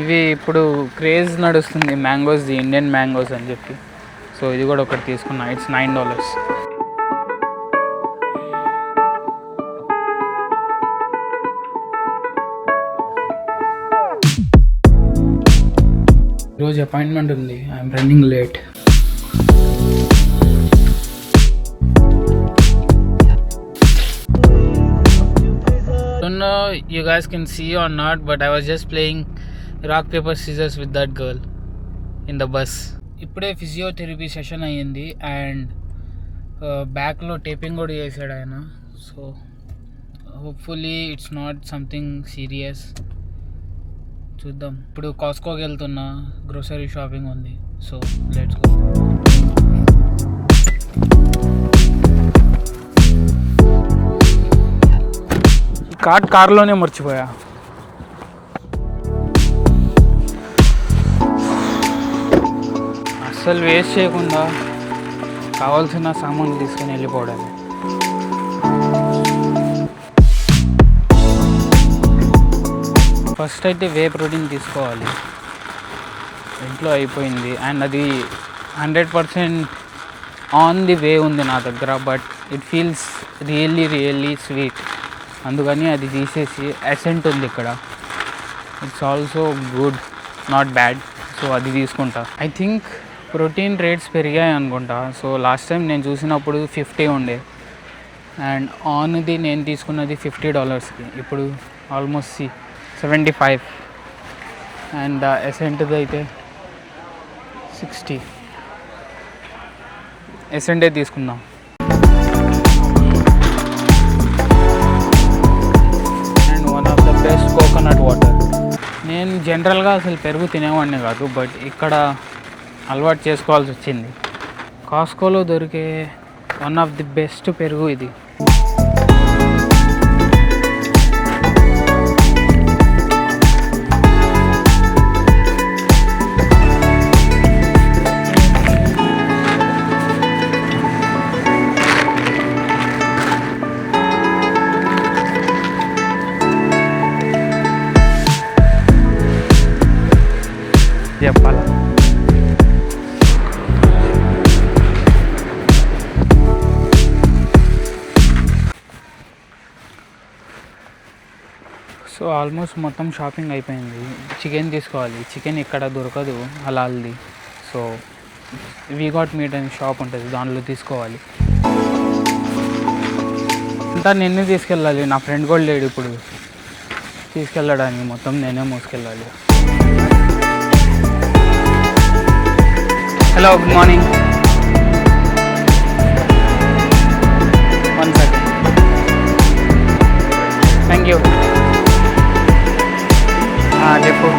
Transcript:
ఇవి ఇప్పుడు క్రేజ్ నడుస్తుంది మ్యాంగోస్, ఇండియన్ మ్యాంగోస్ అని చెప్పి. సో ఇది కూడా ఒకటి తీసుకున్నా. ఇట్స్ $9. ఈరోజు అపాయింట్మెంట్ ఉంది. I'm running late. Don't know you guys can see or not, but I was just playing rock paper scissors with that girl in the bus. ఇప్పుడే physiotherapy session అయ్యింది అండ్ బ్యాక్లో taping కూడా చేశాడు ఆయన. So hopefully it's not something serious. చూద్దాం. ఇప్పుడు కాస్కోకి వెళ్తున్నా, గ్రోసరీ షాపింగ్ ఉంది. So let's go. కార్లోనే మర్చిపోయా. అస్సలు వేస్ట్ చేయకుండా కావాల్సిన సామాన్లు తీసుకొని వెళ్ళిపోవడమే. ఫస్ట్ అయితే వే ప్రోటీన్ తీసుకోవాలి. ఇంట్లో అయిపోయింది అండ్ అది 100% ఆన్ ది వే ఉంది నా దగ్గర. But it feels really sweet. అందుకని అది తీసేసి ఎసెంట్ ఉంది ఇక్కడ. It's also good, not bad. So అది తీసుకుంటా. ఐ థింక్ ప్రోటీన్ రేట్స్ పెరిగాయి అనుకుంటా. సో లాస్ట్ టైం నేను చూసినప్పుడు 50 ఉండే అండ్ ఆన్ది నేను తీసుకున్నది $50కి. ఇప్పుడు ఆల్మోస్ట్ 75 అండ్ ఎసెంట్ది అయితే 60. ఎసెంటే తీసుకుందాం. And one of the best coconut water. నేను జనరల్గా అసలు పెరుగు తినేవాడిని కాదు, బట్ ఇక్కడ అలవాటు చేసుకోవాల్సి వచ్చింది. కాస్కోలో దొరికే వన్ ఆఫ్ ది బెస్ట్ పెరుగు ఇది. చెప్పాలా సో ఆల్మోస్ట్ మొత్తం షాపింగ్ అయిపోయింది. చికెన్ తీసుకోవాలి. చికెన్ ఇక్కడ దొరకదు హలాల్ది. సో వీ గాట్ మీట్ అనే షాప్ ఉంటుంది, దాంట్లో తీసుకోవాలి. అంతా నేనే తీసుకెళ్ళాలి. నా ఫ్రెండ్ కూడా లేడు ఇప్పుడు తీసుకెళ్ళడానికి. మొత్తం నేనే మోసుకెళ్ళాలి. Hello, good morning. 1 second. Thank you. చెప్పు.